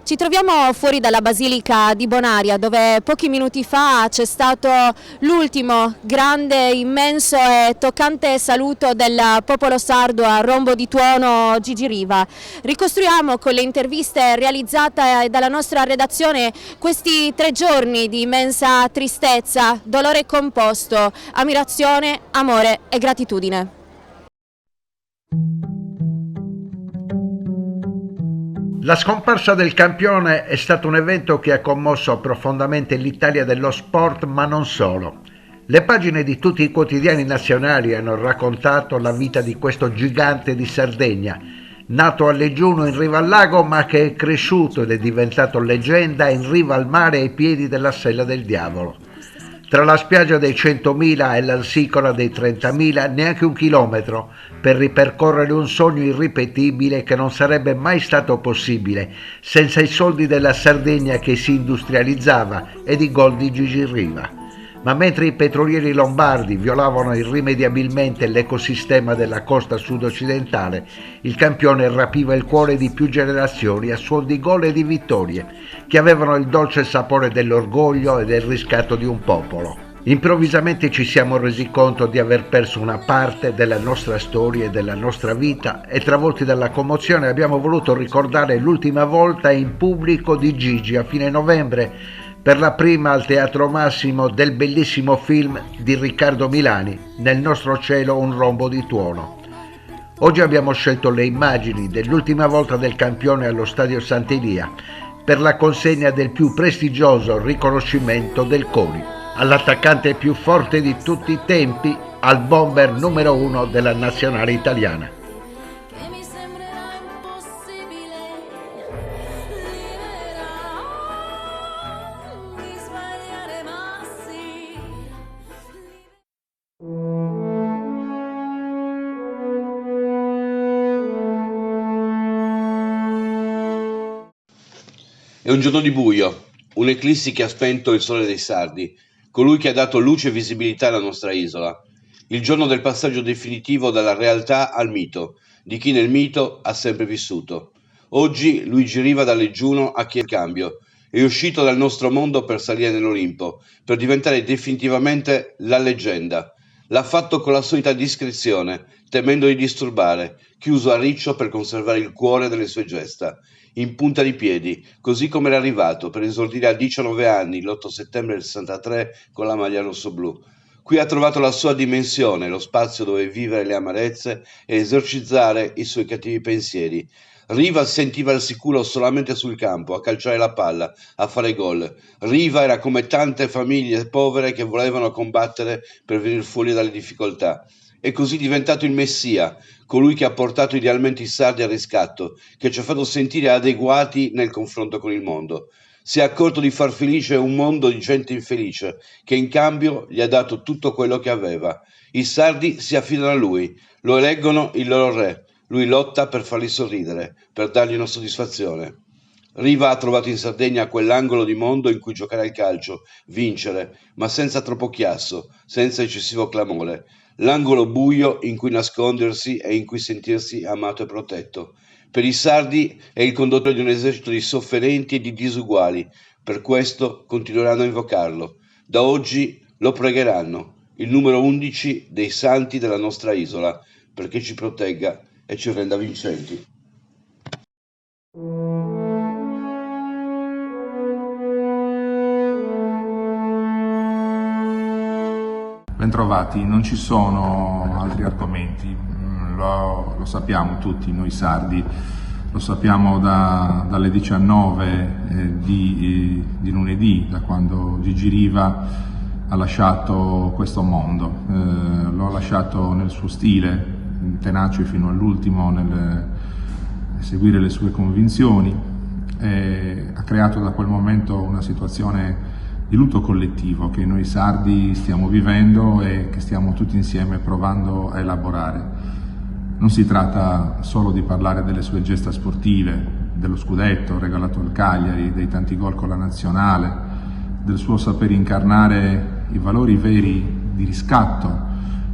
Ci troviamo fuori dalla Basilica di Bonaria, dove pochi minuti fa c'è stato l'ultimo grande, immenso e toccante saluto del popolo sardo a Rombo di Tuono Gigi Riva. Ricostruiamo con le interviste realizzate dalla nostra redazione questi 3 giorni di immensa tristezza, dolore composto, ammirazione, amore e gratitudine. La scomparsa del campione è stato un evento che ha commosso profondamente l'Italia dello sport, ma non solo. Le pagine di tutti i quotidiani nazionali hanno raccontato la vita di questo gigante di Sardegna, nato a Leggiuno in riva al lago, ma che è cresciuto ed è diventato leggenda in riva al mare ai piedi della Sella del Diavolo. Tra la spiaggia dei 100.000 e l'Ansicola dei 30.000, neanche un chilometro per ripercorrere un sogno irripetibile che non sarebbe mai stato possibile senza i soldi della Sardegna che si industrializzava ed i gol di Gigi Riva. Ma mentre i petrolieri lombardi violavano irrimediabilmente l'ecosistema della costa sud-occidentale, il campione rapiva il cuore di più generazioni a suon di gol e di vittorie, che avevano il dolce sapore dell'orgoglio e del riscatto di un popolo. Improvvisamente ci siamo resi conto di aver perso una parte della nostra storia e della nostra vita e, travolti dalla commozione, abbiamo voluto ricordare l'ultima volta in pubblico di Gigi a fine novembre, per la prima al Teatro Massimo del bellissimo film di Riccardo Milani, Nel nostro cielo un rombo di tuono. Oggi abbiamo scelto le immagini dell'ultima volta del campione allo Stadio Sant'Elia per la consegna del più prestigioso riconoscimento del CONI, all'attaccante più forte di tutti i tempi, al bomber numero 1 della nazionale italiana. È un giorno di buio, un'eclissi che ha spento il sole dei sardi, colui che ha dato luce e visibilità alla nostra isola. Il giorno del passaggio definitivo dalla realtà al mito, di chi nel mito ha sempre vissuto. Oggi Luigi Riva da Leggiuno ha chiesto il cambio, è uscito dal nostro mondo per salire nell'Olimpo, per diventare definitivamente la leggenda. L'ha fatto con la solita discrezione, temendo di disturbare, chiuso a riccio per conservare il cuore delle sue gesta. In punta di piedi, così come era arrivato per esordire a 19 anni l'8 settembre del 63 con la maglia rossoblù. Qui ha trovato la sua dimensione, lo spazio dove vivere le amarezze e esorcizzare i suoi cattivi pensieri. Riva si sentiva al sicuro solamente sul campo, a calciare la palla, a fare gol. Riva era come tante famiglie povere che volevano combattere per venire fuori dalle difficoltà. È così diventato il Messia, colui che ha portato idealmente i sardi al riscatto, che ci ha fatto sentire adeguati nel confronto con il mondo. Si è accorto di far felice un mondo di gente infelice, che in cambio gli ha dato tutto quello che aveva. I sardi si affidano a lui, lo eleggono il loro re, lui lotta per farli sorridere, per dargli una soddisfazione. Riva ha trovato in Sardegna quell'angolo di mondo in cui giocare al calcio, vincere, ma senza troppo chiasso, senza eccessivo clamore. L'angolo buio in cui nascondersi e in cui sentirsi amato e protetto. Per i sardi è il conduttore di un esercito di sofferenti e di disuguali, per questo continueranno a invocarlo. Da oggi lo pregheranno, il numero 11 dei santi della nostra isola, perché ci protegga e ci renda vincenti. Bentrovati, non ci sono altri argomenti, lo sappiamo tutti noi sardi, lo sappiamo dalle 19 di lunedì, da quando Gigi Riva ha lasciato questo mondo. Lo ha lasciato nel suo stile, tenace fino all'ultimo nel seguire le sue convinzioni, e ha creato da quel momento una situazione di lutto collettivo che noi sardi stiamo vivendo e che stiamo tutti insieme provando a elaborare. Non si tratta solo di parlare delle sue gesta sportive, dello scudetto regalato al Cagliari, dei tanti gol con la nazionale, del suo saper incarnare i valori veri di riscatto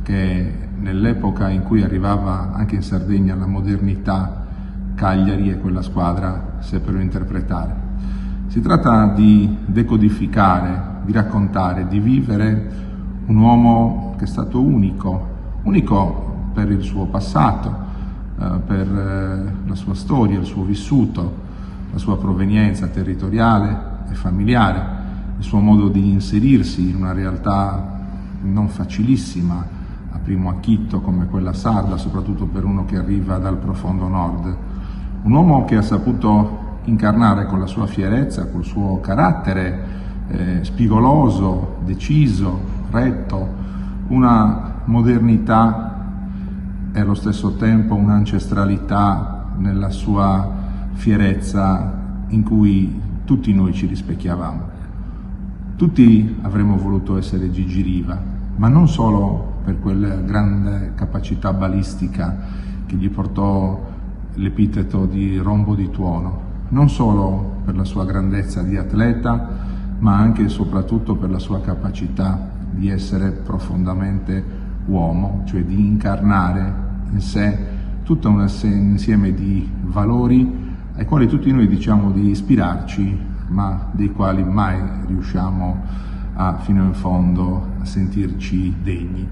che nell'epoca in cui arrivava anche in Sardegna la modernità, Cagliari e quella squadra seppero interpretare. Si tratta di decodificare, di raccontare, di vivere un uomo che è stato unico per il suo passato, per la sua storia, il suo vissuto, la sua provenienza territoriale e familiare, il suo modo di inserirsi in una realtà non facilissima a primo acchitto come quella sarda, soprattutto per uno che arriva dal profondo nord. Un uomo che ha saputo incarnare con la sua fierezza, col suo carattere spigoloso, deciso, retto, una modernità e allo stesso tempo un'ancestralità nella sua fierezza in cui tutti noi ci rispecchiavamo. Tutti avremmo voluto essere Gigi Riva, ma non solo per quella grande capacità balistica che gli portò l'epiteto di Rombo di Tuono, non solo per la sua grandezza di atleta, ma anche e soprattutto per la sua capacità di essere profondamente uomo, cioè di incarnare in sé tutto un insieme di valori ai quali tutti noi diciamo di ispirarci, ma dei quali mai riusciamo fino in fondo a sentirci degni.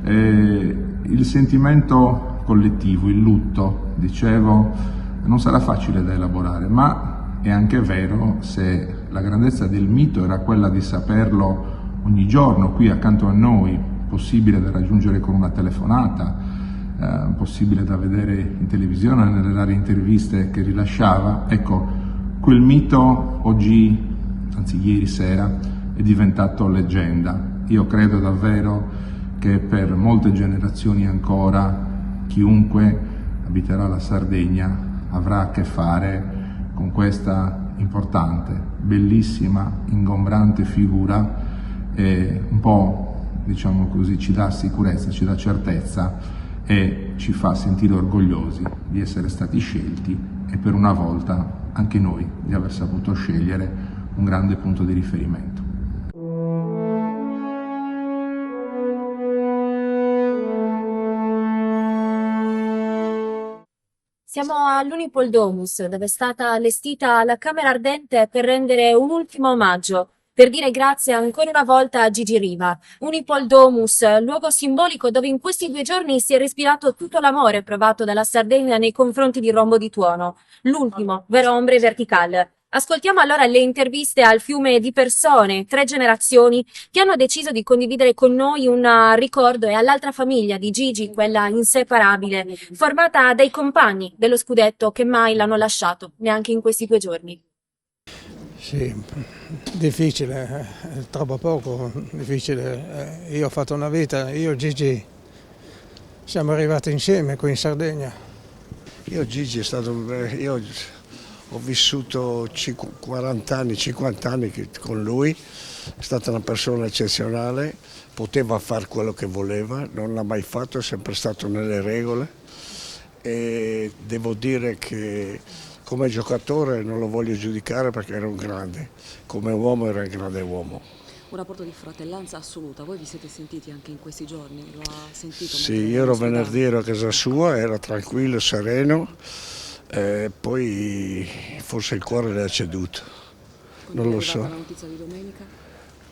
Il sentimento collettivo, il lutto, dicevo, non sarà facile da elaborare, ma è anche vero se la grandezza del mito era quella di saperlo ogni giorno qui accanto a noi, possibile da raggiungere con una telefonata, possibile da vedere in televisione nelle varie interviste che rilasciava. Ecco, quel mito oggi, anzi ieri sera, è diventato leggenda. Io credo davvero che per molte generazioni ancora chiunque abiterà la Sardegna avrà a che fare con questa importante, bellissima, ingombrante figura e un po', diciamo così, ci dà sicurezza, ci dà certezza e ci fa sentire orgogliosi di essere stati scelti e per una volta anche noi di aver saputo scegliere un grande punto di riferimento. Siamo all'Unipol Domus, dove è stata allestita la Camera Ardente per rendere un ultimo omaggio, per dire grazie ancora una volta a Gigi Riva. Unipol Domus, luogo simbolico dove in questi 2 giorni si è respirato tutto l'amore provato dalla Sardegna nei confronti di Rombo di Tuono, l'ultimo vero hombre vertical. Ascoltiamo allora le interviste al fiume di persone, 3 generazioni, che hanno deciso di condividere con noi un ricordo e all'altra famiglia di Gigi, quella inseparabile, formata dai compagni dello scudetto che mai l'hanno lasciato, neanche in questi 2 giorni. Sì, difficile, troppo poco, difficile. Io ho fatto una vita, io e Gigi siamo arrivati insieme qui in Sardegna. Io Gigi è stato, io ho vissuto 40 anni, 50 anni con lui, è stata una persona eccezionale, poteva fare quello che voleva, non l'ha mai fatto, è sempre stato nelle regole e devo dire che come giocatore non lo voglio giudicare perché era un grande, come uomo era un grande uomo. Un rapporto di fratellanza assoluta, voi vi siete sentiti anche in questi giorni? Lo ha sentito? Sì, io ero venerdì, ero a casa sua, era tranquillo, sereno, poi forse il cuore le ha ceduto, non lo so. La notizia di domenica?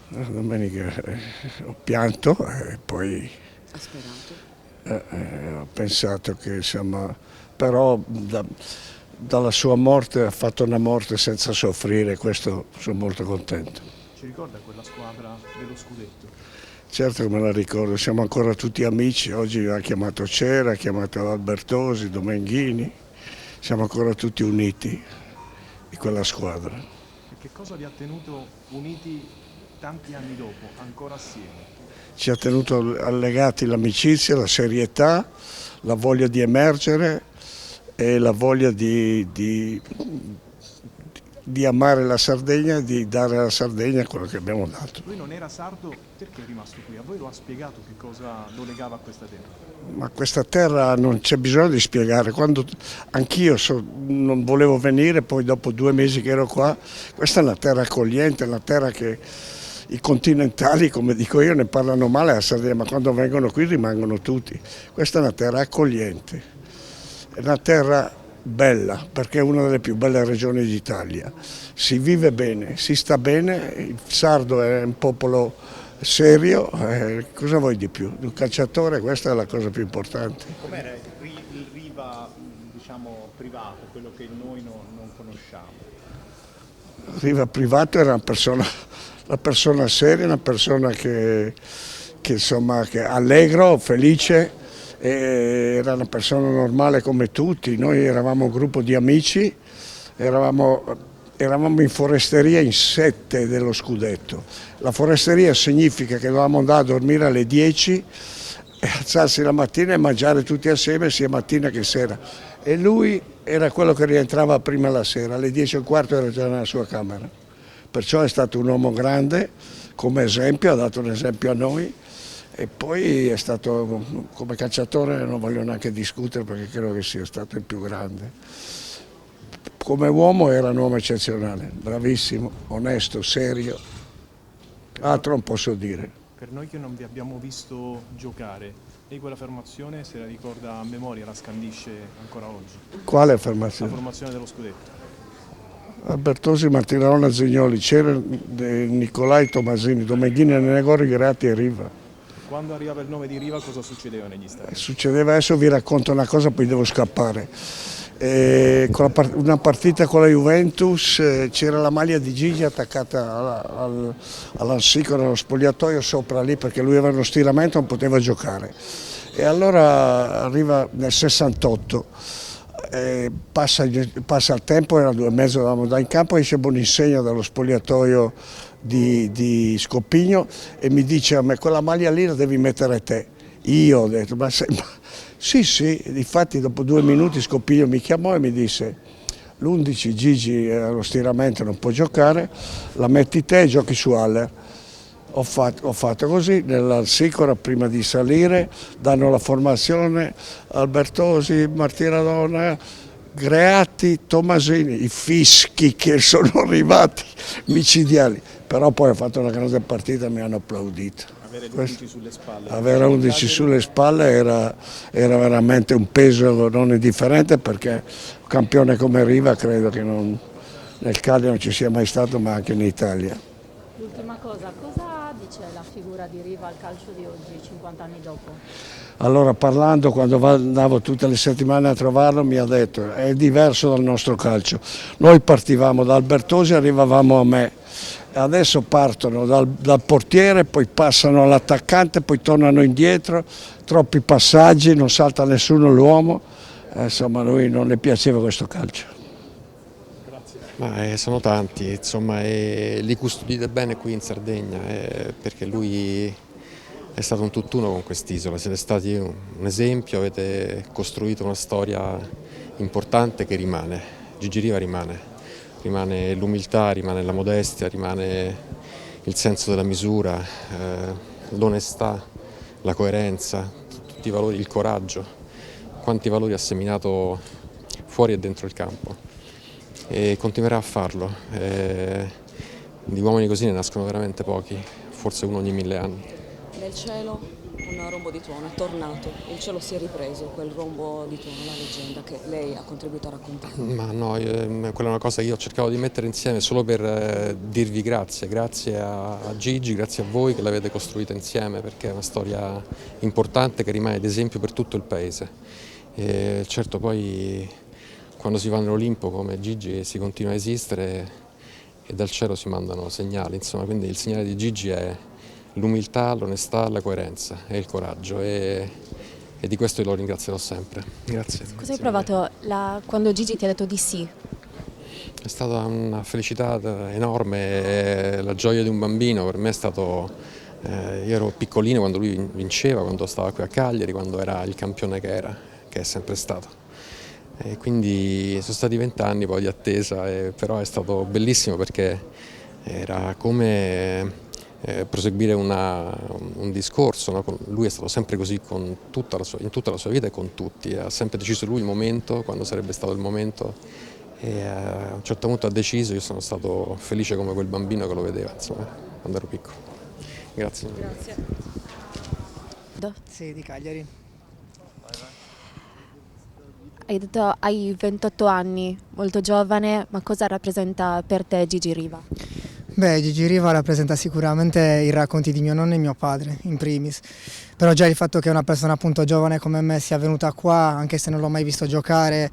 Domenica ho pianto e poi Ha sperato? ho pensato che insomma, però dalla sua morte ha fatto una morte senza soffrire, questo sono molto contento. Ci ricorda quella squadra dello scudetto? Certo che me la ricordo, siamo ancora tutti amici, oggi ha chiamato Cera, ha chiamato Albertosi, Domenghini, siamo ancora tutti uniti di quella squadra. E che cosa vi ha tenuto uniti tanti anni dopo, ancora assieme? Ci ha tenuto allegati l'amicizia, la serietà, la voglia di emergere e la voglia di amare la Sardegna e di dare alla Sardegna quello che abbiamo dato. Lui non era sardo, perché è rimasto qui? A voi lo ha spiegato che cosa lo legava a questa terra? Ma questa terra non c'è bisogno di spiegare, quando anch'io non volevo venire, poi dopo 2 mesi che ero qua, questa è una terra accogliente, una terra che i continentali, come dico io, ne parlano male a Sardegna, ma quando vengono qui rimangono tutti. Questa è una terra accogliente, è una terra bella, perché è una delle più belle regioni d'Italia. Si vive bene, si sta bene, il sardo è un popolo serio, cosa vuoi di più? Un calciatore, questa è la cosa più importante. Com'era il Riva, diciamo, privato, quello che noi non conosciamo? Riva privato era una persona seria, una persona che insomma, che allegro, felice, era una persona normale come tutti. Noi eravamo un gruppo di amici, eravamo in foresteria in 7 dello scudetto. La foresteria significa che dovevamo andare a dormire alle 10 e alzarsi la mattina e mangiare tutti assieme sia mattina che sera. E lui era quello che rientrava prima la sera, alle 10:15 era già nella sua camera. Perciò è stato un uomo grande, come esempio, ha dato un esempio a noi. E poi è stato, come calciatore non voglio neanche discutere perché credo che sia stato il più grande. Come uomo era un uomo eccezionale, bravissimo, onesto, serio, altro non posso dire. Per noi che non vi abbiamo visto giocare, lei quella formazione se la ricorda a memoria, la scandisce ancora oggi? Quale La formazione? formazione dello scudetto. Albertosi, Martirona, Zignoli, c'era Nicolai Tomasini, Domenghini, Nenegori, Gratti e Riva. Quando arrivava il nome di Riva cosa succedeva negli stadi? Succedeva, adesso vi racconto una cosa, poi devo scappare. Una partita con la Juventus, c'era la maglia di Gigi attaccata all'ansicolo, allo spogliatoio sopra lì perché lui aveva uno stiramento e non poteva giocare. E allora arriva nel 68, passa il tempo, era 2 mesi, dovevamo andare in campo, esce Boninsegno dallo spogliatoio di Scopigno e mi dice: a me quella maglia lì la devi mettere te. Io ho detto: ma sì, infatti dopo 2 minuti Scopigno mi chiamò e mi disse: l'11 Gigi allo stiramento non può giocare, la metti te e giochi su Haller. Ho fatto così, nell'Ansicora prima di salire, danno la formazione, Albertosi, Martiradona, Greatti, Tomasini, i fischi che sono arrivati micidiali, però poi ho fatto una grande partita e mi hanno applaudito. Avere 11 sulle spalle. Avere 11 sulle spalle era veramente un peso non indifferente perché un campione come Riva credo che nel Cagliari non ci sia mai stato, ma anche in Italia. L'ultima cosa dice la figura di Riva al calcio di oggi, 50 anni dopo? Allora parlando, quando andavo tutte le settimane a trovarlo, mi ha detto: è diverso dal nostro calcio. Noi partivamo da Albertosi e arrivavamo a me. Adesso partono dal portiere, poi passano all'attaccante, poi tornano indietro, troppi passaggi, non salta nessuno l'uomo. Insomma, a lui non le piaceva questo calcio. Ma sono tanti, insomma, e li custodite bene qui in Sardegna, perché lui è stato un tutt'uno con quest'isola, siete stati un esempio, avete costruito una storia importante che rimane. Gigi Riva rimane l'umiltà, rimane la modestia, rimane il senso della misura, l'onestà, la coerenza, tutti i valori, il coraggio, quanti valori ha seminato fuori e dentro il campo. E continuerà a farlo. Di uomini così ne nascono veramente pochi, forse uno ogni 1000 anni. Nel cielo un rombo di tuono, è tornato, il cielo si è ripreso, quel rombo di tuono, la leggenda che lei ha contribuito a raccontare. Ma no, quella è una cosa che io ho cercato di mettere insieme solo per dirvi grazie a Gigi, grazie a voi che l'avete costruita insieme, perché è una storia importante che rimane ad esempio per tutto il paese. E certo poi quando si va nell'Olimpo come Gigi si continua a esistere e dal cielo si mandano segnali, insomma, quindi il segnale di Gigi è l'umiltà, l'onestà, la coerenza e il coraggio e di questo io lo ringrazierò sempre. Grazie. Cosa hai provato quando Gigi ti ha detto di sì? È stata una felicità enorme, la gioia di un bambino, per me è stato, io ero piccolino quando lui vinceva, quando stava qui a Cagliari, quando era il campione che è sempre stato. E quindi sono stati 20 anni poi di attesa, però è stato bellissimo perché era come proseguire un discorso, no? Lui è stato sempre così in tutta la sua vita e con tutti, ha sempre deciso lui il momento, quando sarebbe stato il momento e a un certo punto ha deciso, io sono stato felice come quel bambino che lo vedeva, insomma, quando ero piccolo. Grazie. Grazie. Sì, di Cagliari. Hai detto hai 28 anni, molto giovane, ma cosa rappresenta per te Gigi Riva? Beh, Gigi Riva rappresenta sicuramente i racconti di mio nonno e mio padre, in primis. Però già il fatto che una persona appunto giovane come me sia venuta qua, anche se non l'ho mai visto giocare,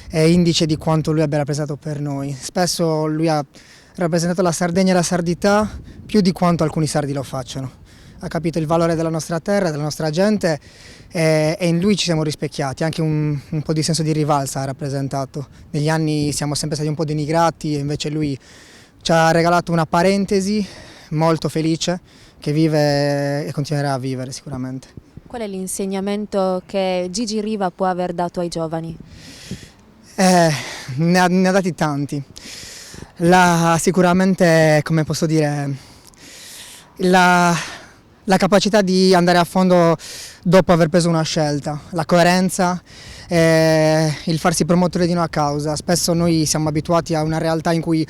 è indice di quanto lui abbia rappresentato per noi. Spesso lui ha rappresentato la Sardegna e la sardità più di quanto alcuni sardi lo facciano. Ha capito il valore della nostra terra, della nostra gente e in lui ci siamo rispecchiati, anche un po' di senso di rivalsa ha rappresentato. Negli anni siamo sempre stati un po' denigrati e invece lui ci ha regalato una parentesi molto felice che vive e continuerà a vivere sicuramente. Qual è l'insegnamento che Gigi Riva può aver dato ai giovani? Ne ha dati tanti. Sicuramente, come posso dire, la capacità di andare a fondo dopo aver preso una scelta, la coerenza, il farsi promotore di una causa. Spesso noi siamo abituati a una realtà in cui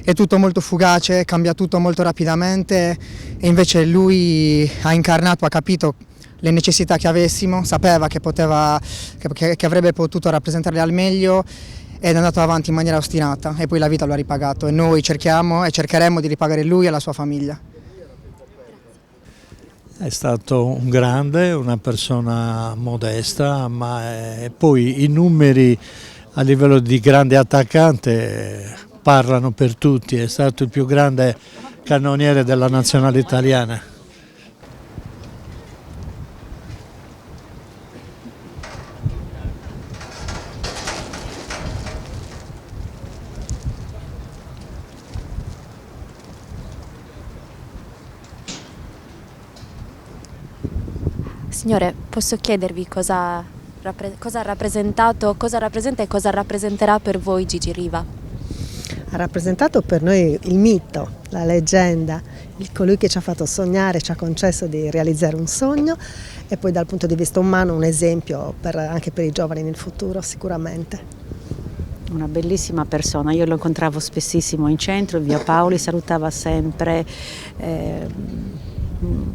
è tutto molto fugace, cambia tutto molto rapidamente e invece lui ha incarnato, ha capito le necessità che avessimo, sapeva che avrebbe potuto rappresentarle al meglio ed è andato avanti in maniera ostinata e poi la vita lo ha ripagato e noi cerchiamo e cercheremo di ripagare lui e la sua famiglia. È stato un grande, una persona modesta, ma poi i numeri a livello di grande attaccante parlano per tutti, è stato il più grande cannoniere della nazionale italiana. Signore, posso chiedervi cosa ha rappresentato, cosa rappresenta e cosa rappresenterà per voi Gigi Riva? Ha rappresentato per noi il mito, la leggenda, colui che ci ha fatto sognare, ci ha concesso di realizzare un sogno e poi dal punto di vista umano un esempio anche per i giovani nel futuro sicuramente. Una bellissima persona, io lo incontravo spessissimo in centro, in via Paoli, salutava sempre,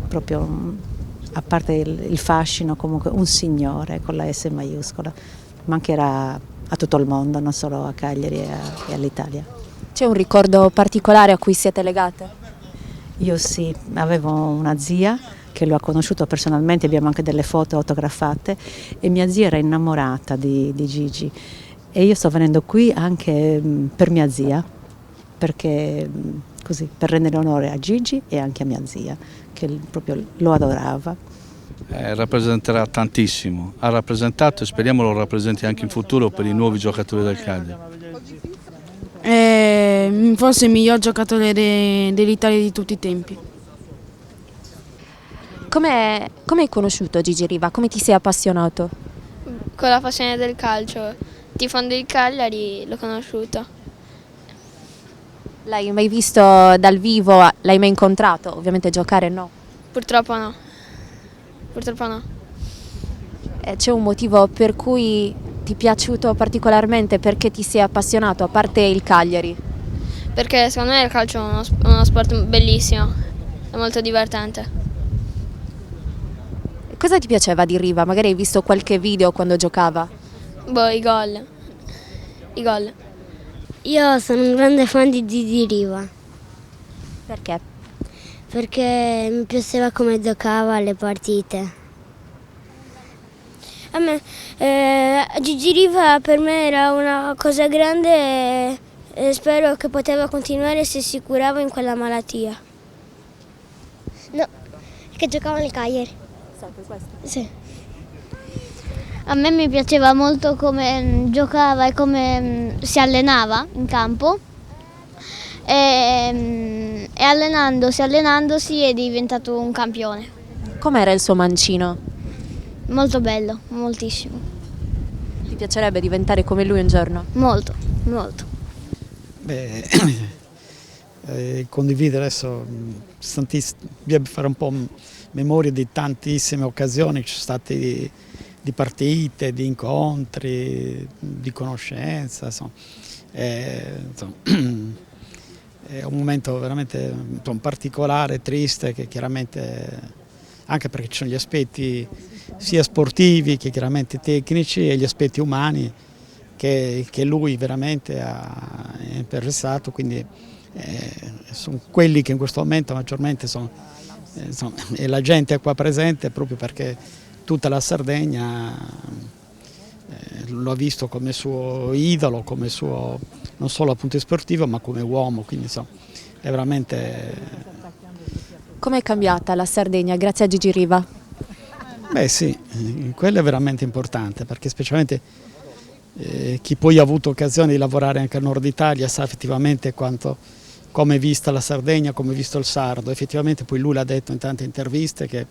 proprio a parte il fascino, comunque un signore con la S maiuscola, ma anche era a tutto il mondo, non solo a Cagliari e all'Italia. C'è un ricordo particolare a cui siete legate? Io sì, avevo una zia che lo ha conosciuto personalmente, abbiamo anche delle foto autografate e mia zia era innamorata di Gigi e io sto venendo qui anche per mia zia, perché così, per rendere onore a Gigi e anche a mia zia, che proprio lo adorava. Rappresenterà tantissimo, ha rappresentato e speriamo lo rappresenti anche in futuro per i nuovi giocatori del Cagliari. Forse il miglior giocatore dell'Italia di tutti i tempi. Come hai conosciuto Gigi Riva? Come ti sei appassionato? Con la passione del calcio, tifando il Cagliari l'ho conosciuto. L'hai mai visto dal vivo? L'hai mai incontrato? Ovviamente giocare no. Purtroppo no. C'è un motivo per cui ti è piaciuto particolarmente, perché ti sei appassionato, a parte il Cagliari? Perché secondo me il calcio è uno sport bellissimo, è molto divertente. Cosa ti piaceva di Riva? Magari hai visto qualche video quando giocava? I gol. Io sono un grande fan di Gigi Riva. Perché? Perché mi piaceva come giocava alle partite. A me Gigi Riva per me era una cosa grande e spero che poteva continuare se si curava in quella malattia. No, che giocava nel Cagliari. Sempre questo? Sì. A me mi piaceva molto come giocava e come si allenava in campo e allenandosi è diventato un campione. Com'era il suo mancino? Molto bello, moltissimo. Ti piacerebbe diventare come lui un giorno? Molto, molto. Condividere adesso, fare un po' memoria di tantissime occasioni che ci sono state di partite, di incontri, di conoscenza, insomma. È un momento veramente particolare, triste, che chiaramente, anche perché ci sono gli aspetti sia sportivi che chiaramente tecnici, e gli aspetti umani che lui veramente ha interessato, quindi sono quelli che in questo momento maggiormente e la gente è qua presente proprio perché tutta la Sardegna lo ha visto come suo idolo, come suo non solo appunto sportivo ma come uomo, quindi insomma è veramente... Come è cambiata la Sardegna grazie a Gigi Riva? Beh sì, quello è veramente importante perché specialmente chi poi ha avuto occasione di lavorare anche al nord Italia sa effettivamente come è vista la Sardegna, come è visto il sardo. Effettivamente poi lui l'ha detto in tante interviste che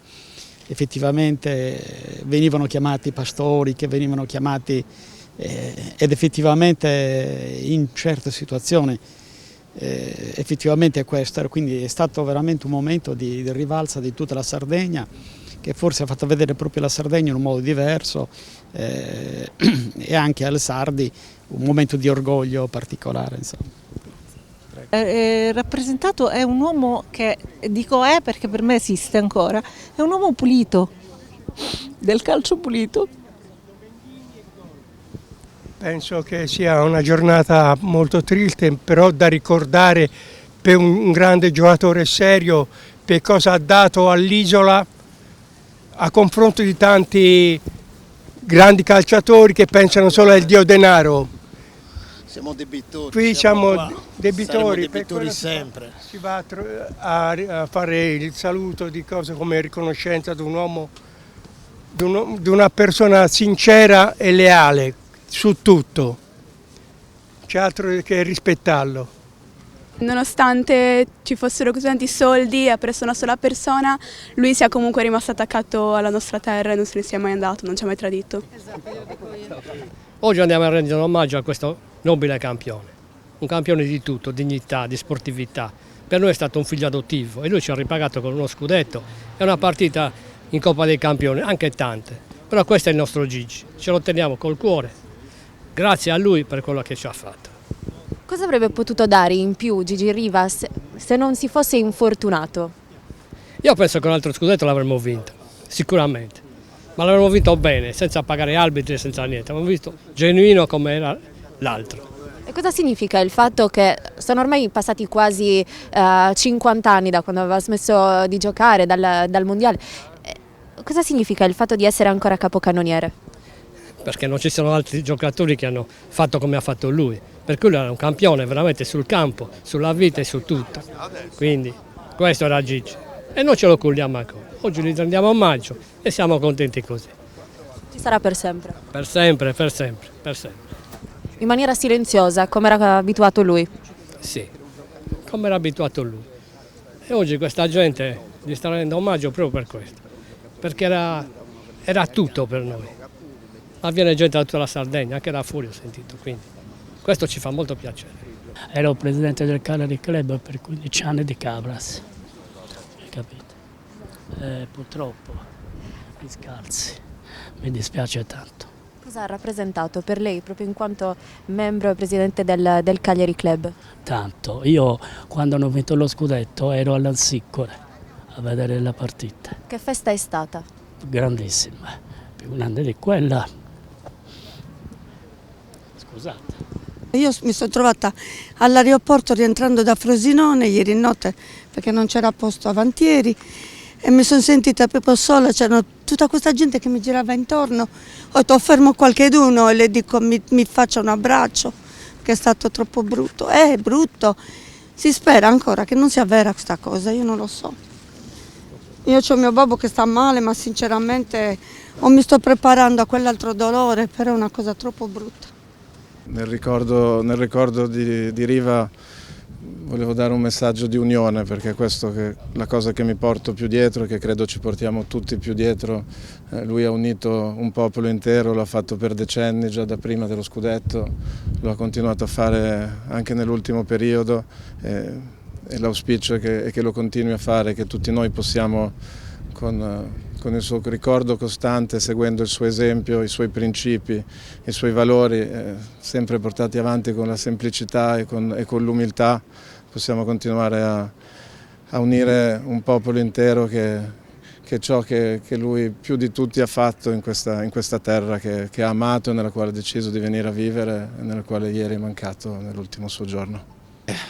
effettivamente venivano chiamati pastori, che venivano chiamati ed effettivamente in certe situazioni effettivamente è questo, quindi è stato veramente un momento di rivalsa di tutta la Sardegna, che forse ha fatto vedere proprio la Sardegna in un modo diverso e anche alle sardi un momento di orgoglio particolare, insomma. Rappresentato è un uomo che, dico perché per me esiste ancora, è un uomo pulito, del calcio pulito. Penso che sia una giornata molto triste, però da ricordare per un grande giocatore serio, per cosa ha dato all'isola a confronto di tanti grandi calciatori che pensano solo al dio denaro. Siamo debitori. Qui siamo debitori, debitori sempre. Si va a fare il saluto di cose come riconoscenza di un uomo, di una persona sincera e leale su tutto. C'è altro che rispettarlo. Nonostante ci fossero così tanti soldi, ha preso una sola persona, lui sia comunque rimasto attaccato alla nostra terra e non se ne sia mai andato, non ci ha mai tradito. Oggi andiamo a rendere omaggio a questo nobile campione, un campione di tutto, dignità, di sportività. Per noi è stato un figlio adottivo e lui ci ha ripagato con uno scudetto e una partita in Coppa dei Campioni, anche tante. Però questo è il nostro Gigi, ce lo teniamo col cuore, grazie a lui per quello che ci ha fatto. Cosa avrebbe potuto dare in più Gigi Riva se non si fosse infortunato? Io penso che un altro scudetto l'avremmo vinto, sicuramente, ma l'avremmo vinto bene, senza pagare arbitri, senza niente, abbiamo visto genuino come era l'altro. E cosa significa il fatto che sono ormai passati quasi 50 anni da quando aveva smesso di giocare dal mondiale? Cosa significa il fatto di essere ancora capocannoniere? Perché non ci sono altri giocatori che hanno fatto come ha fatto lui, per cui lui era un campione veramente sul campo, sulla vita e su tutto, quindi questo era Gigi e noi ce lo culliamo ancora, oggi gli rendiamo omaggio e siamo contenti così. Ci sarà per sempre? Per sempre, per sempre, per sempre. In maniera silenziosa, come era abituato lui? Sì, come era abituato lui. E oggi questa gente gli sta rendendo omaggio proprio per questo, perché era tutto per noi. Ma viene gente da tutta la Sardegna, anche da fuori ho sentito, quindi questo ci fa molto piacere. Ero presidente del Cagliari Club per 15 anni di Cabras, capito? Purtroppo mi scalzi, mi dispiace tanto. Cosa ha rappresentato per lei proprio in quanto membro e presidente del Cagliari Club? Tanto, io quando hanno vinto lo scudetto ero all'Ansicore a vedere la partita. Che festa è stata? Grandissima, più grande di quella. Scusate. Io mi sono trovata all'aeroporto rientrando da Frosinone ieri notte perché non c'era posto avantieri e mi sono sentita proprio sola, c'era tutta questa gente che mi girava intorno, ho detto fermo qualcheduno e le dico mi faccia un abbraccio, che è stato troppo brutto, è brutto, si spera ancora che non sia vera questa cosa, io non lo so. Io ho mio babbo che sta male ma sinceramente mi sto preparando a quell'altro dolore, però è una cosa troppo brutta. Nel ricordo di Riva volevo dare un messaggio di unione, perché questo è la cosa che mi porto più dietro, che credo ci portiamo tutti più dietro. Lui ha unito un popolo intero, l'ha fatto per decenni, già da prima dello scudetto, lo ha continuato a fare anche nell'ultimo periodo e l'auspicio è che lo continui a fare, che tutti noi possiamo con il suo ricordo costante, seguendo il suo esempio, i suoi principi, i suoi valori, sempre portati avanti con la semplicità e con l'umiltà, possiamo continuare a unire un popolo intero che ciò che lui più di tutti ha fatto in questa terra che ha amato e nella quale ha deciso di venire a vivere e nella quale ieri è mancato nell'ultimo suo giorno.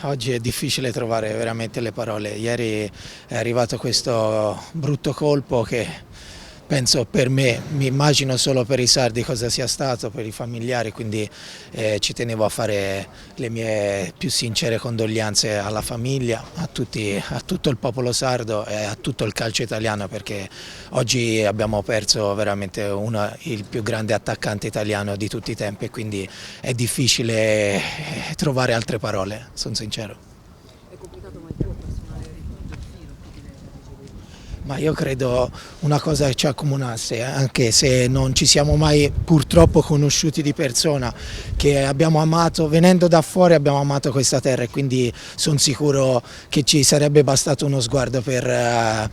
Oggi è difficile trovare veramente le parole. Ieri è arrivato questo brutto colpo che penso per me, mi immagino solo per i sardi cosa sia stato, per i familiari, quindi ci tenevo a fare le mie più sincere condoglianze alla famiglia, a tutto il popolo sardo e a tutto il calcio italiano, perché oggi abbiamo perso veramente il più grande attaccante italiano di tutti i tempi e quindi è difficile trovare altre parole, sono sincero. Ma io credo una cosa ci accomunasse, anche se non ci siamo mai purtroppo conosciuti di persona, che abbiamo amato, venendo da fuori abbiamo amato questa terra e quindi sono sicuro che ci sarebbe bastato uno sguardo per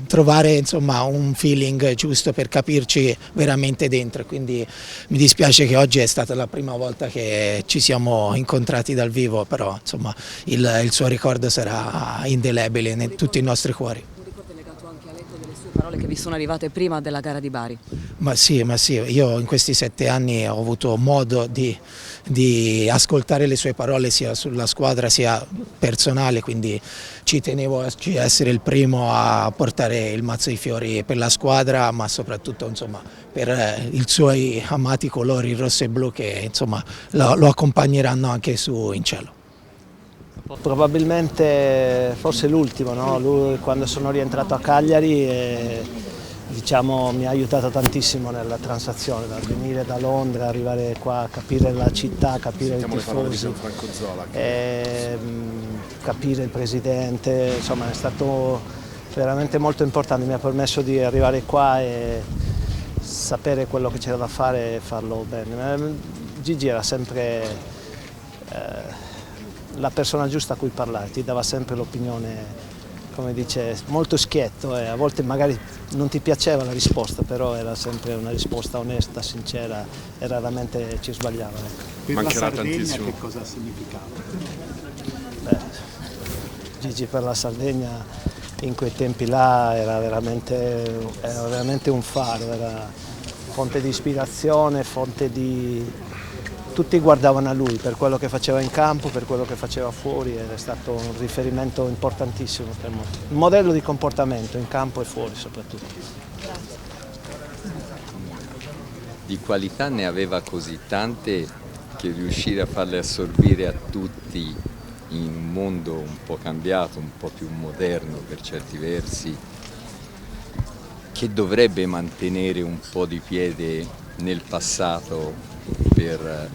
trovare insomma un feeling giusto per capirci veramente dentro. Quindi mi dispiace che oggi è stata la prima volta che ci siamo incontrati dal vivo, però insomma il suo ricordo sarà indelebile in tutti i nostri cuori. Un ricordo legato anche all'eco delle sue parole che vi sono arrivate prima della gara di Bari. Ma sì, io in questi 7 anni ho avuto modo di ascoltare le sue parole sia sulla squadra sia personale, quindi ci tenevo a essere il primo a portare il mazzo di fiori per la squadra, ma soprattutto insomma, per i suoi amati colori rosso e blu che insomma, lo accompagneranno anche su in cielo. Probabilmente forse l'ultimo, no? Lui, quando sono rientrato a Cagliari diciamo, mi ha aiutato tantissimo nella transazione, dal venire da Londra, arrivare qua, capire la città, capire i tifosi, capire il presidente, insomma è stato veramente molto importante, mi ha permesso di arrivare qua e sapere quello che c'era da fare e farlo bene. Gigi era sempre la persona giusta a cui parlare, ti dava sempre l'opinione, come dice, molto schietto e a volte magari non ti piaceva la risposta, però era sempre una risposta onesta, sincera e raramente ci sbagliava. Per mancherà la Sardegna tantissimo. Che cosa ha significato? Gigi per la Sardegna in quei tempi là era veramente un faro, era fonte di ispirazione, fonte di... Tutti guardavano a lui per quello che faceva in campo, per quello che faceva fuori, ed è stato un riferimento importantissimo per me. Un modello di comportamento in campo e fuori soprattutto. Di qualità ne aveva così tante che riuscire a farle assorbire a tutti in un mondo un po' cambiato, un po' più moderno per certi versi, che dovrebbe mantenere un po' di piede nel passato per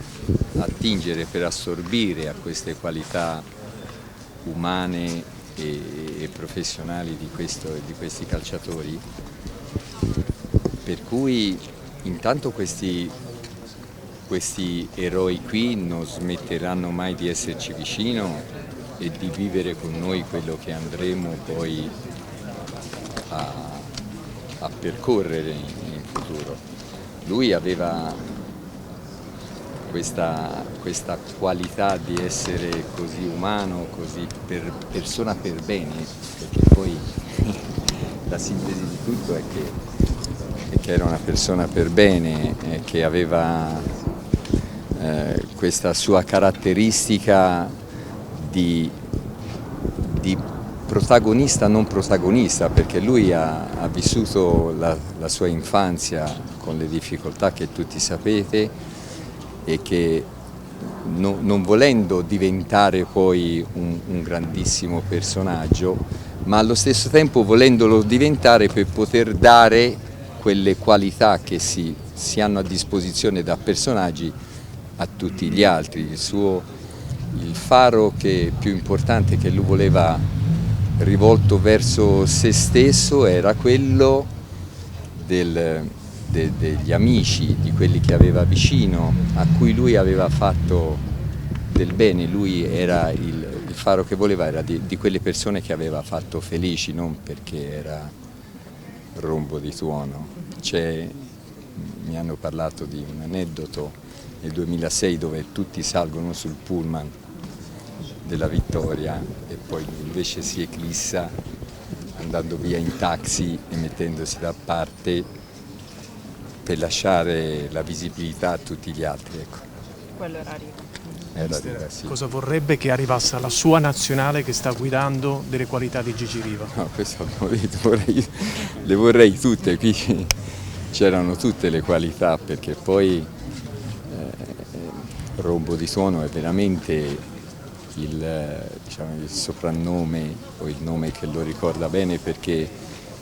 attingere, per assorbire a queste qualità umane e professionali di questi calciatori. Per cui intanto questi eroi qui non smetteranno mai di esserci vicino e di vivere con noi quello che andremo poi a percorrere in futuro. Lui aveva questa qualità di essere così umano, così persona per bene, perché poi la sintesi di tutto è che era una persona per bene, che aveva questa sua caratteristica di protagonista non protagonista, perché lui ha vissuto la sua infanzia con le difficoltà che tutti sapete e che non volendo diventare poi un grandissimo personaggio, ma allo stesso tempo volendolo diventare per poter dare quelle qualità che si hanno a disposizione da personaggi a tutti gli altri. Il faro più importante che lui voleva rivolto verso se stesso era quello degli amici, di quelli che aveva vicino, a cui lui aveva fatto del bene. Lui era il faro che voleva, era di quelle persone che aveva fatto felici, non perché era rombo di tuono. Mi hanno parlato di un aneddoto nel 2006 dove tutti salgono sul pullman della vittoria e poi invece si eclissa andando via in taxi e mettendosi da parte per lasciare la visibilità a tutti gli altri. Ecco. Quello era Riva. Sì. Cosa vorrebbe che arrivasse alla sua nazionale che sta guidando delle qualità di Gigi Riva? No, questo abbiamo detto, le vorrei tutte, qui c'erano tutte le qualità, perché poi Rombo di Tuono è veramente il soprannome o il nome che lo ricorda bene, perché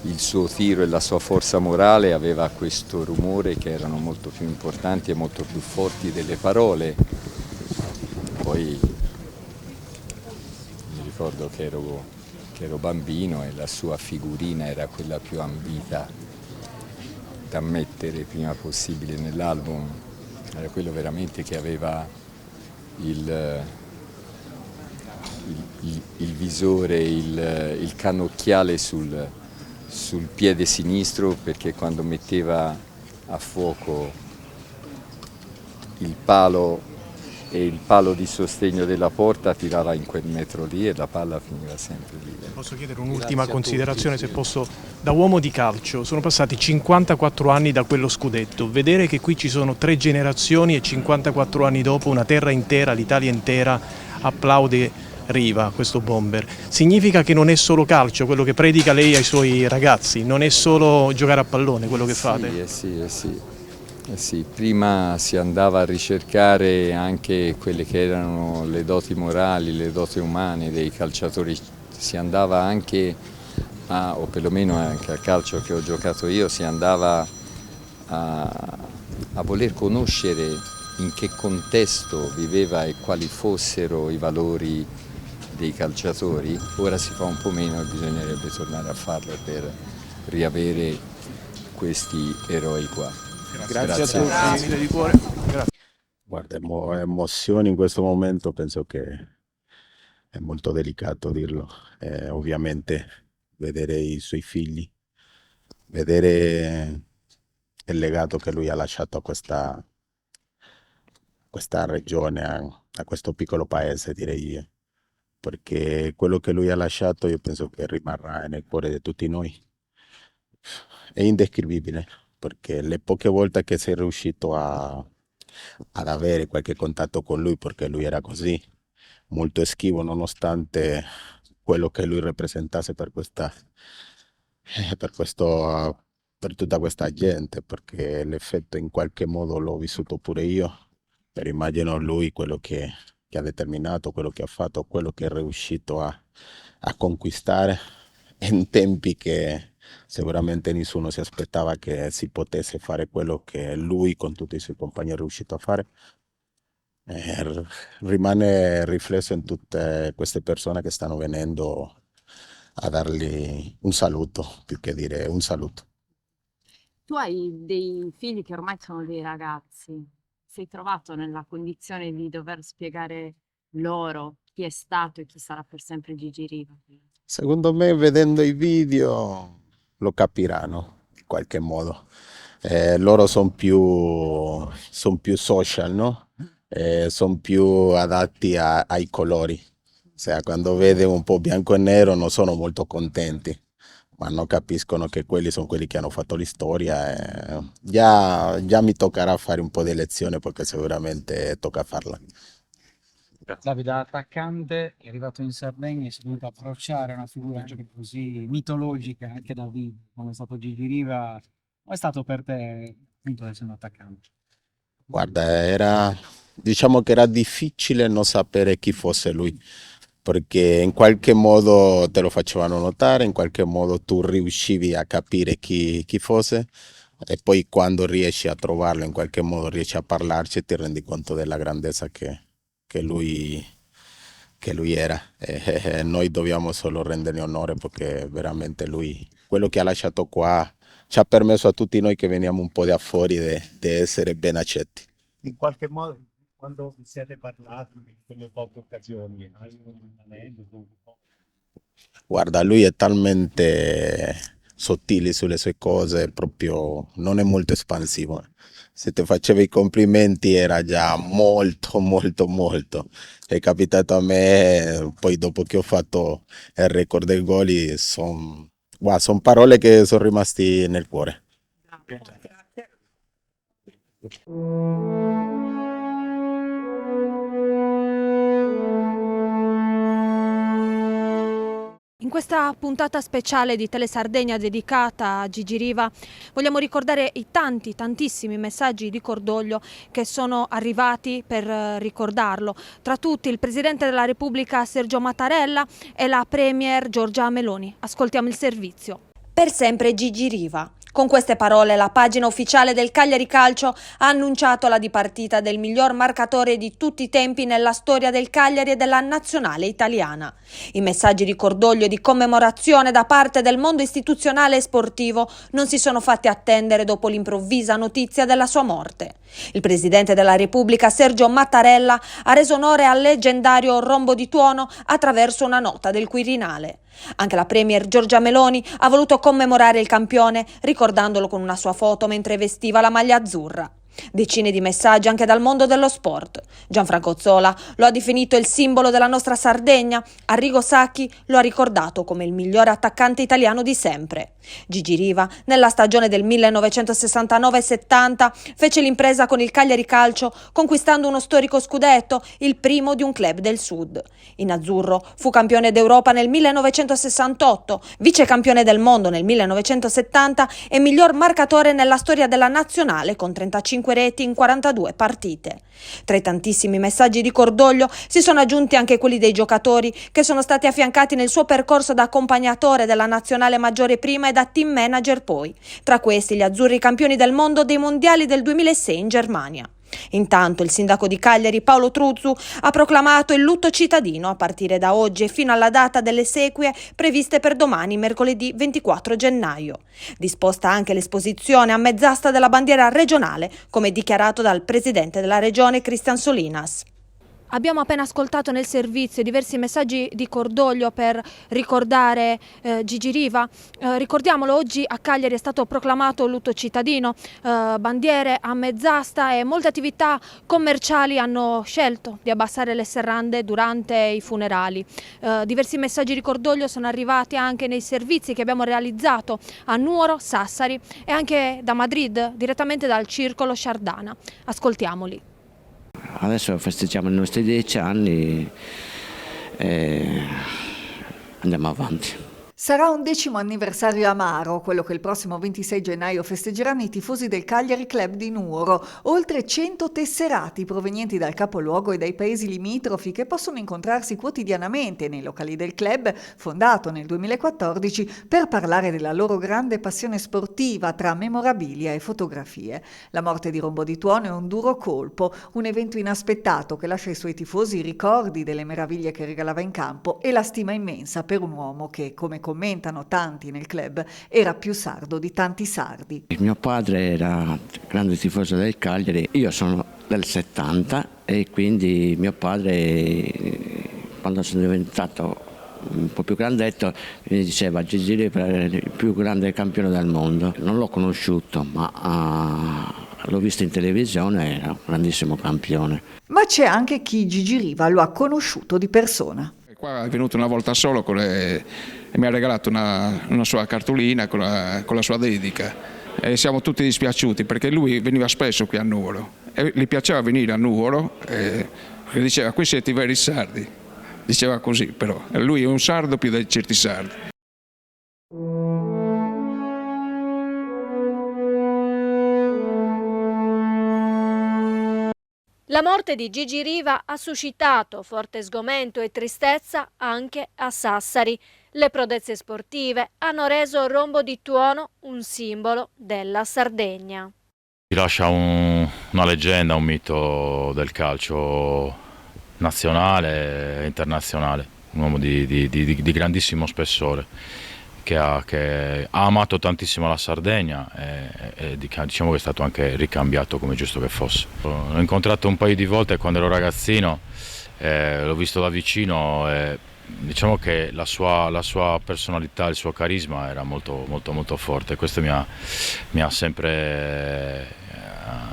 il suo tiro e la sua forza morale aveva questo rumore che erano molto più importanti e molto più forti delle parole. Poi mi ricordo che ero bambino e la sua figurina era quella più ambita da mettere prima possibile nell'album, era quello veramente che aveva il visore, il cannocchiale sul piede sinistro, perché quando metteva a fuoco il palo e il palo di sostegno della porta tirava in quel metro lì e la palla finiva sempre lì. Posso chiedere un'ultima considerazione, se posso? Da uomo di calcio, sono passati 54 anni da quello scudetto, vedere che qui ci sono 3 generazioni e 54 anni dopo una terra intera, l'Italia intera applaude Riva, questo bomber, significa che non è solo calcio quello che predica lei ai suoi ragazzi, non è solo giocare a pallone quello che fate? Sì, prima si andava a ricercare anche quelle che erano le doti morali, le doti umane dei calciatori, si andava anche o perlomeno anche al calcio che ho giocato io, si andava a voler conoscere in che contesto viveva e quali fossero i valori dei calciatori. Ora si fa un po' meno e bisognerebbe tornare a farlo per riavere questi eroi qua. Grazie a tutti, di cuore. Grazie. Guarda, emozioni in questo momento penso che è molto delicato dirlo. Ovviamente vedere i suoi figli, vedere il legato che lui ha lasciato a questa regione, a questo piccolo paese, direi io. Perché quello che lui ha lasciato io penso che rimarrà nel cuore di tutti noi. È indescrivibile, perché le poche volte che sei riuscito ad avere qualche contatto con lui, perché lui era così, molto schivo nonostante quello che lui rappresentasse per tutta questa gente, perché l'effetto in qualche modo l'ho vissuto pure io, per immagino lui quello che ha determinato, quello che ha fatto, quello che è riuscito a conquistare in tempi che sicuramente nessuno si aspettava che si potesse fare quello che lui con tutti i suoi compagni è riuscito a fare. Rimane riflesso in tutte queste persone che stanno venendo a dargli un saluto, più che dire un saluto. Tu hai dei figli che ormai sono dei ragazzi, sei trovato nella condizione di dover spiegare loro chi è stato e chi sarà per sempre Gigi Riva? Secondo me, vedendo i video lo capiranno in qualche modo. Loro sono più social, no? Sono più adatti ai colori. Cioè, quando vede un po' bianco e nero non sono molto contenti, ma non capiscono che quelli sono quelli che hanno fatto l'istoria. Già mi toccherà fare un po' di lezione, perché sicuramente tocca farla. Davide, da attaccante è arrivato in Sardegna e si è dovuto approcciare a una figura anche così mitologica anche da vivo, come è stato Gigi Riva. Come è stato per te, appunto, essendo attaccante? Guarda, diciamo che era difficile non sapere chi fosse lui, perché in qualche modo te lo facevano notare, in qualche modo tu riuscivi a capire chi fosse, e poi quando riesci a trovarlo, in qualche modo riesci a parlarci, ti rendi conto della grandezza che lui era. Noi dobbiamo solo rendergli onore, perché veramente lui, quello che ha lasciato qua, ci ha permesso a tutti noi che veniamo un po' da fuori di essere ben accetti. In qualche modo, quando vi siete parlati in quelle poche occasioni, hai un aneddoto? Guarda, lui è talmente sottile sulle sue cose, proprio non è molto espansivo. Se ti faceva i complimenti era già molto. È capitato a me, poi dopo che ho fatto il record dei gol, sono sono parole che sono rimasti nel cuore. In questa puntata speciale di Telesardegna dedicata a Gigi Riva vogliamo ricordare i tantissimi messaggi di cordoglio che sono arrivati per ricordarlo. Tra tutti il Presidente della Repubblica Sergio Mattarella e la Premier Giorgia Meloni. Ascoltiamo il servizio. Per sempre Gigi Riva. Con queste parole la pagina ufficiale del Cagliari Calcio ha annunciato la dipartita del miglior marcatore di tutti i tempi nella storia del Cagliari e della nazionale italiana. I messaggi di cordoglio e di commemorazione da parte del mondo istituzionale e sportivo non si sono fatti attendere dopo l'improvvisa notizia della sua morte. Il Presidente della Repubblica Sergio Mattarella ha reso onore al leggendario rombo di tuono attraverso una nota del Quirinale. Anche la Premier Giorgia Meloni ha voluto commemorare il campione ricordandolo con una sua foto mentre vestiva la maglia azzurra. Decine di messaggi anche dal mondo dello sport. Gianfranco Zola lo ha definito il simbolo della nostra Sardegna, Arrigo Sacchi lo ha ricordato come il migliore attaccante italiano di sempre. Gigi Riva, nella stagione del 1969-70, fece l'impresa con il Cagliari Calcio, conquistando uno storico scudetto, il primo di un club del sud. In azzurro fu campione d'Europa nel 1968, vicecampione del mondo nel 1970 e miglior marcatore nella storia della nazionale con 35 reti in 42 partite. Tra i tantissimi messaggi di cordoglio si sono aggiunti anche quelli dei giocatori che sono stati affiancati nel suo percorso da accompagnatore della nazionale maggiore prima e da team manager poi. Tra questi gli azzurri campioni del mondo dei mondiali del 2006 in Germania. Intanto il sindaco di Cagliari Paolo Truzzu ha proclamato il lutto cittadino a partire da oggi e fino alla data delle esequie previste per domani, mercoledì 24 gennaio. Disposta anche l'esposizione a mezz'asta della bandiera regionale, come dichiarato dal presidente della regione Cristian Solinas. Abbiamo appena ascoltato nel servizio diversi messaggi di cordoglio per ricordare Gigi Riva. Ricordiamolo, oggi a Cagliari è stato proclamato lutto cittadino, bandiere a mezz'asta e molte attività commerciali hanno scelto di abbassare le serrande durante i funerali. Diversi messaggi di cordoglio sono arrivati anche nei servizi che abbiamo realizzato a Nuoro, Sassari e anche da Madrid, direttamente dal Circolo Sciardana. Ascoltiamoli. Adesso festeggiamo i nostri 10 anni e andiamo avanti. Sarà un 10° anniversario amaro, quello che il prossimo 26 gennaio festeggeranno i tifosi del Cagliari Club di Nuoro. Oltre 100 tesserati provenienti dal capoluogo e dai paesi limitrofi che possono incontrarsi quotidianamente nei locali del club, fondato nel 2014, per parlare della loro grande passione sportiva tra memorabilia e fotografie. La morte di Rombo di Tuono è un duro colpo, un evento inaspettato che lascia ai suoi tifosi i ricordi delle meraviglie che regalava in campo e la stima immensa per un uomo che, come commentano tanti nel club, era più sardo di tanti sardi. Mio padre era grande tifoso del Cagliari, io sono del 70 e quindi mio padre, quando sono diventato un po' più grandetto, mi diceva Gigi Riva è il più grande campione del mondo. Non l'ho conosciuto, ma l'ho visto in televisione, era un grandissimo campione. Ma c'è anche chi Gigi Riva lo ha conosciuto di persona. Qua è venuto una volta solo e mi ha regalato una sua cartolina con la sua dedica e siamo tutti dispiaciuti perché lui veniva spesso qui a Nuoro e gli piaceva venire a Nuoro e diceva qui siete i veri sardi, diceva così, però lui è un sardo più di certi sardi. La morte di Gigi Riva ha suscitato forte sgomento e tristezza anche a Sassari. Le prodezze sportive hanno reso Rombo di Tuono un simbolo della Sardegna. Si lascia una leggenda, un mito del calcio nazionale e internazionale, un uomo di grandissimo spessore. Che ha amato tantissimo la Sardegna e diciamo che è stato anche ricambiato come giusto che fosse. L'ho incontrato un paio di volte quando ero ragazzino, l'ho visto da vicino e diciamo che la sua personalità, il suo carisma era molto forte. Questo mi ha sempre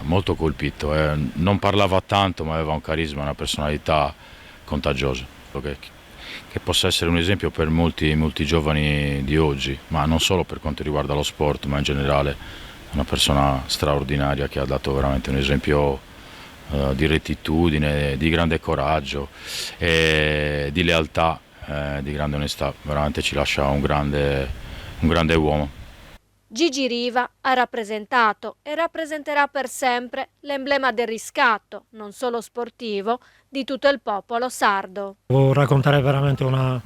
molto colpito. Non parlava tanto ma aveva un carisma, una personalità contagiosa. che possa essere un esempio per molti giovani di oggi, ma non solo per quanto riguarda lo sport, ma in generale una persona straordinaria che ha dato veramente un esempio di rettitudine, di grande coraggio, di lealtà, di grande onestà. Veramente ci lascia un grande uomo. Gigi Riva ha rappresentato e rappresenterà per sempre l'emblema del riscatto, non solo sportivo, di tutto il popolo sardo. Devo raccontare veramente una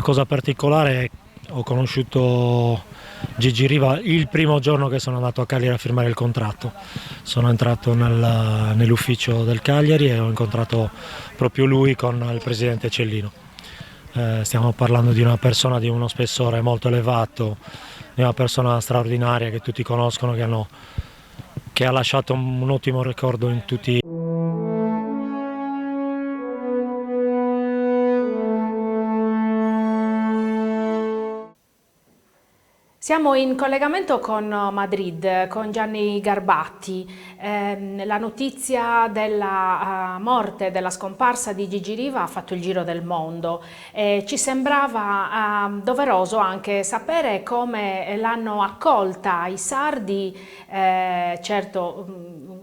cosa particolare. Ho conosciuto Gigi Riva il primo giorno che sono andato a Cagliari a firmare il contratto. Sono entrato nell'ufficio del Cagliari e ho incontrato proprio lui con il presidente Cellino. Stiamo parlando di una persona di uno spessore molto elevato, di una persona straordinaria che tutti conoscono, che ha lasciato un ottimo ricordo in tutti. Siamo in collegamento con Madrid, con Gianni Garbatti. La notizia della morte, della scomparsa di Gigi Riva ha fatto il giro del mondo. Ci sembrava doveroso anche sapere come l'hanno accolta i sardi. Certo,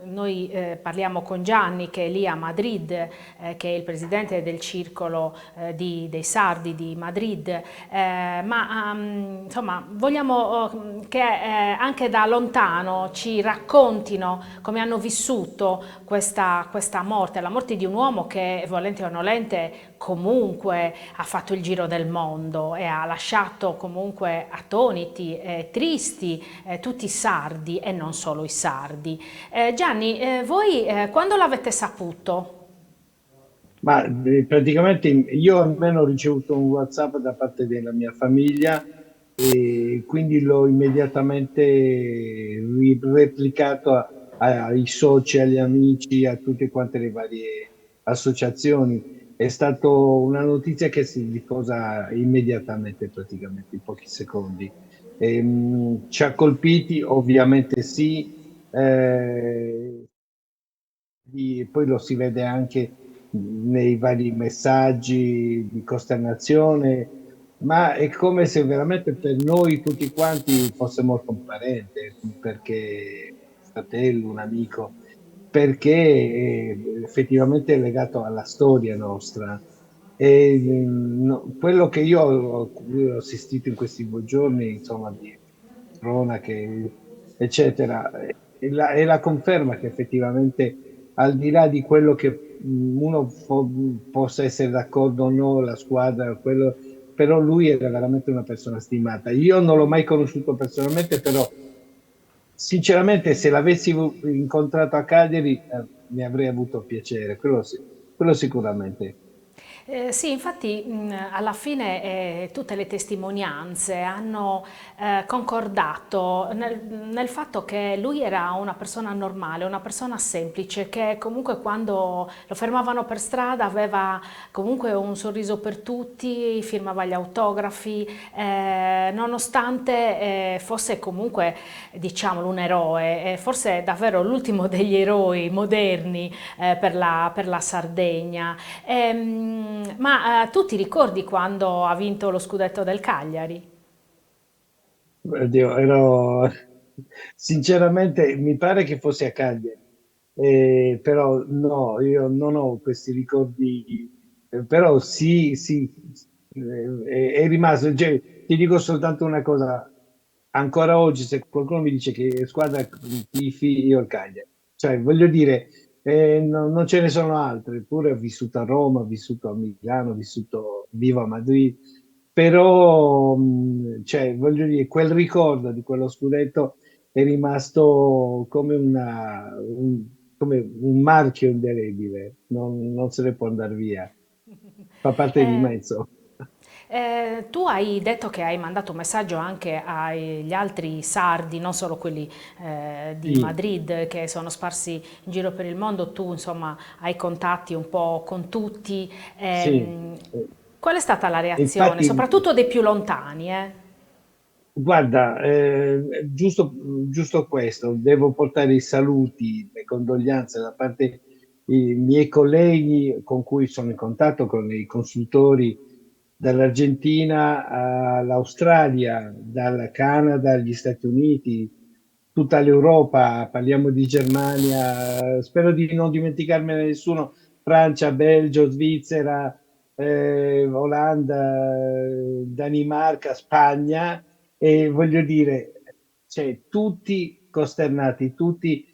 noi parliamo con Gianni che è lì a Madrid, che è il presidente del circolo dei sardi di Madrid, ma insomma vogliamo che anche da lontano ci raccontino come hanno vissuto questa morte, la morte di un uomo che, volente o nolente, comunque ha fatto il giro del mondo e ha lasciato comunque attoniti, tristi tutti i sardi e non solo i sardi. Gianni, voi quando l'avete saputo? Ma praticamente io almeno ho ricevuto un WhatsApp da parte della mia famiglia e quindi l'ho immediatamente replicato ai soci, agli amici, a tutte quante le varie associazioni. È stata una notizia che si diffusa immediatamente, praticamente in pochi secondi. Ci ha colpiti, ovviamente sì, poi lo si vede anche nei vari messaggi di costernazione, ma è come se veramente per noi tutti quanti fosse morto un parente, perché fratello, un amico, perché effettivamente è legato alla storia nostra. Quello che io ho assistito in questi 2 giorni, insomma, di cronache, eccetera, è la conferma che effettivamente, al di là di quello che uno possa essere d'accordo o no, la squadra, però lui era veramente una persona stimata. Io non l'ho mai conosciuto personalmente, però sinceramente se l'avessi incontrato a Cagliari ne avrei avuto piacere, quello sicuramente. Sì, infatti alla fine tutte le testimonianze hanno concordato nel fatto che lui era una persona normale, una persona semplice, che comunque quando lo fermavano per strada aveva comunque un sorriso per tutti, firmava gli autografi, nonostante fosse comunque, diciamolo, un eroe, forse davvero l'ultimo degli eroi moderni per la Sardegna. Ma tu ti ricordi quando ha vinto lo scudetto del Cagliari? Oddio, sinceramente mi pare che fosse a Cagliari, però no, io non ho questi ricordi, però sì, è rimasto, cioè, ti dico soltanto una cosa, ancora oggi se qualcuno mi dice che squadra tifi, io il Cagliari, cioè voglio dire, non ce ne sono altre, eppure ho vissuto a Roma, ho vissuto a Milano, vivo a Madrid, però cioè, voglio dire, quel ricordo di quello scudetto è rimasto come un marchio indelebile, non se ne può andare via, fa parte di mezzo. Tu hai detto che hai mandato un messaggio anche agli altri sardi, non solo quelli di Madrid che sono sparsi in giro per il mondo, tu insomma hai contatti un po' con tutti. Qual è stata la reazione, Infatti, soprattutto dei più lontani? Guarda, giusto questo, devo portare i saluti, le condoglianze da parte i miei colleghi con cui sono in contatto, con i consultori dall'Argentina all'Australia, dal Canada agli Stati Uniti, tutta l'Europa, parliamo di Germania, spero di non dimenticarmene nessuno, Francia, Belgio, Svizzera, Olanda, Danimarca, Spagna, e voglio dire, cioè, tutti costernati, tutti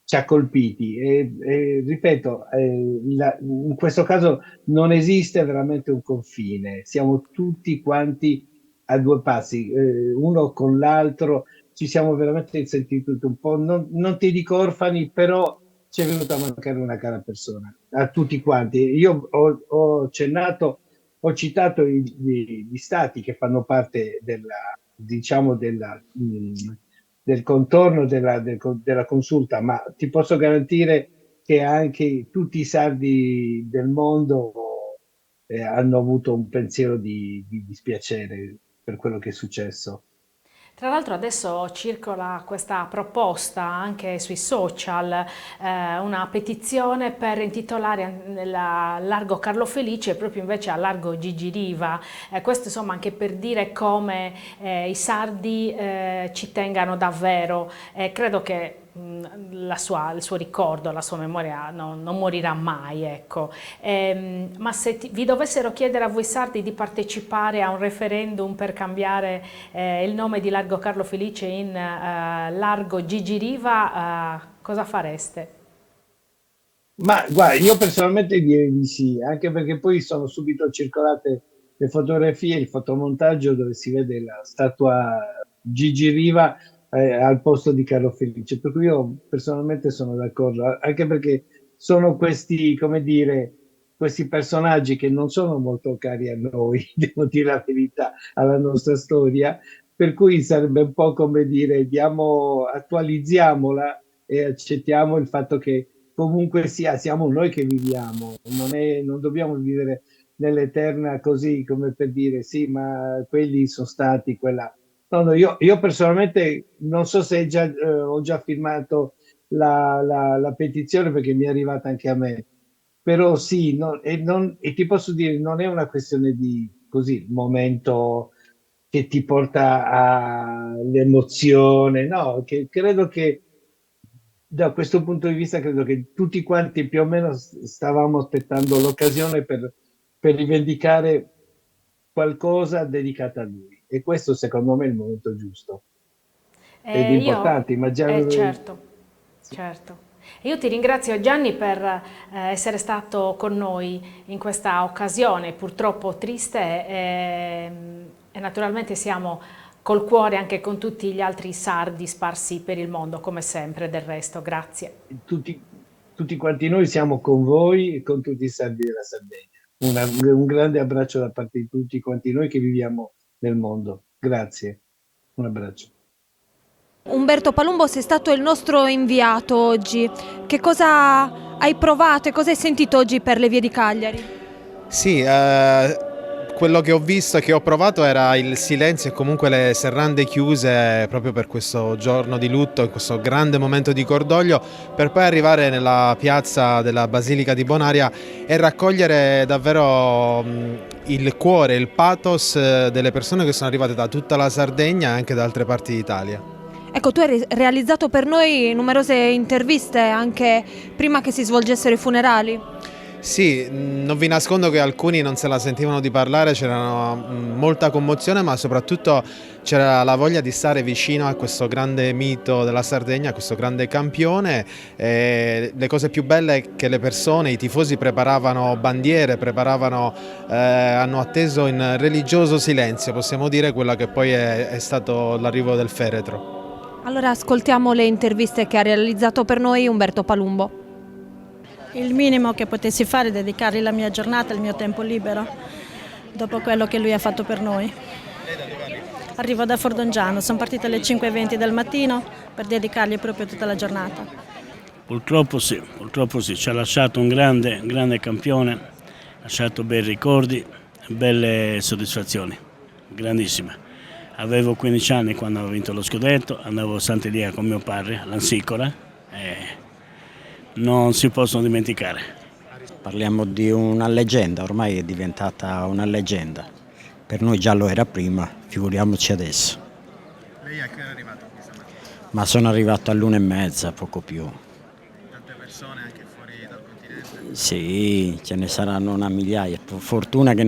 ci ha colpiti e ripeto, in questo caso non esiste veramente un confine, siamo tutti quanti a due passi, uno con l'altro, ci siamo veramente sentiti un po', non ti dico orfani, però ci è venuta a mancare una cara persona, a tutti quanti. Io ho citato gli stati che fanno parte diciamo del contorno della consulta, ma ti posso garantire che anche tutti i sardi del mondo hanno avuto un pensiero di dispiacere per quello che è successo. Tra l'altro adesso circola questa proposta anche sui social, una petizione per intitolare Largo Carlo Felice proprio invece a Largo Gigi Riva. Questo insomma anche per dire come i sardi ci tengano davvero. Credo che il suo ricordo, la sua memoria non morirà mai, ecco. Ma se vi dovessero chiedere a voi sardi di partecipare a un referendum per cambiare il nome di Largo Carlo Felice in Largo Gigi Riva, cosa fareste? Ma guarda, io personalmente direi di sì, anche perché poi sono subito circolate le fotografie, il fotomontaggio dove si vede la statua Gigi Riva al posto di Carlo Felice, per cui io personalmente sono d'accordo, anche perché sono questi, come dire, questi personaggi che non sono molto cari a noi, devo dire la verità, alla nostra storia, per cui sarebbe un po' come dire, attualizziamola e accettiamo il fatto che comunque siamo noi che viviamo, non dobbiamo vivere nell'eterna così come per dire sì, ma quelli sono stati quella. No, io personalmente non so se ho già firmato la petizione perché mi è arrivata anche a me, però sì, e ti posso dire, non è una questione di così, momento che ti porta all'emozione, no, che credo che da questo punto di vista credo che tutti quanti più o meno stavamo aspettando l'occasione per rivendicare qualcosa dedicato a lui. E questo secondo me è il momento giusto. Ed è importante, certo. Io ti ringrazio Gianni per essere stato con noi in questa occasione, purtroppo triste, e naturalmente siamo col cuore anche con tutti gli altri sardi sparsi per il mondo, come sempre del resto. Grazie. Tutti quanti noi siamo con voi e con tutti i sardi della Sardegna. Un grande abbraccio da parte di tutti quanti noi che viviamo nel mondo. Grazie, un abbraccio. Umberto Palumbo, sei stato il nostro inviato oggi. Che cosa hai provato e cosa hai sentito oggi per le vie di Cagliari? Sì, quello che ho visto e che ho provato era il silenzio e comunque le serrande chiuse proprio per questo giorno di lutto, questo grande momento di cordoglio, per poi arrivare nella piazza della Basilica di Bonaria e raccogliere davvero il cuore, il pathos delle persone che sono arrivate da tutta la Sardegna e anche da altre parti d'Italia. Ecco, tu hai realizzato per noi numerose interviste anche prima che si svolgessero i funerali. Sì, non vi nascondo che alcuni non se la sentivano di parlare, c'era molta commozione, ma soprattutto c'era la voglia di stare vicino a questo grande mito della Sardegna, a questo grande campione. Le cose più belle è che le persone, i tifosi preparavano bandiere, hanno atteso in religioso silenzio, possiamo dire, quello che poi è stato l'arrivo del feretro. Allora ascoltiamo le interviste che ha realizzato per noi Umberto Palumbo. Il minimo che potessi fare è dedicare la mia giornata, il mio tempo libero, dopo quello che lui ha fatto per noi. Arrivo da Fordongiano, sono partita alle 5:20 del mattino per dedicargli proprio tutta la giornata. Purtroppo sì, ci ha lasciato un grande campione, ha lasciato bei ricordi, belle soddisfazioni, grandissime. Avevo 15 anni quando ho vinto lo scudetto, andavo a Sant'Elia con mio padre, all'Ansicora, non si possono dimenticare. Parliamo di una leggenda, ormai è diventata una leggenda. Per noi già lo era prima, figuriamoci adesso. Lei a che ora è arrivato questa mattina? Ma sono arrivato all'1:30, poco più. Tante persone anche fuori dal continente? Sì, ce ne saranno una migliaia. Per fortuna che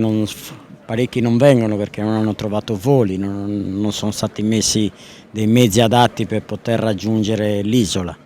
parecchi non vengono perché non hanno trovato voli, non sono stati messi dei mezzi adatti per poter raggiungere l'isola.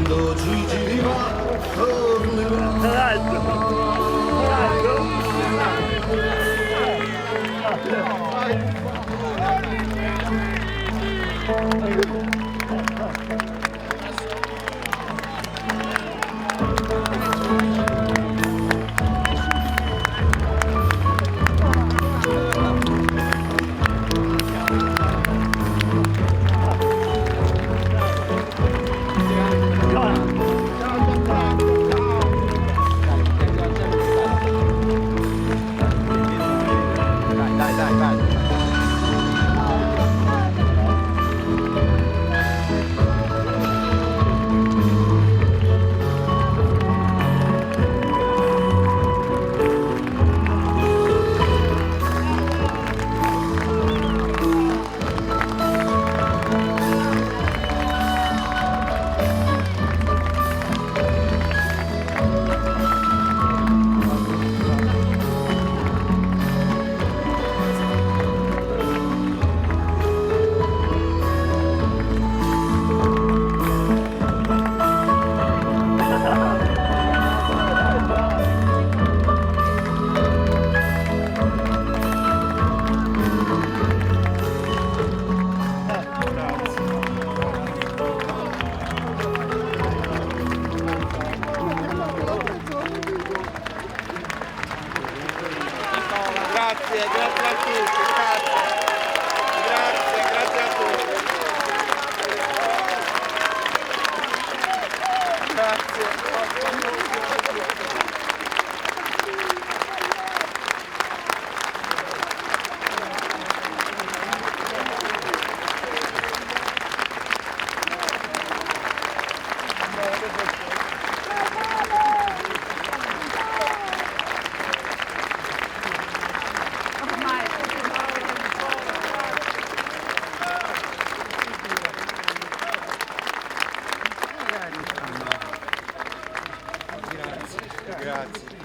quando Gigi Riva tornerà. Grazie.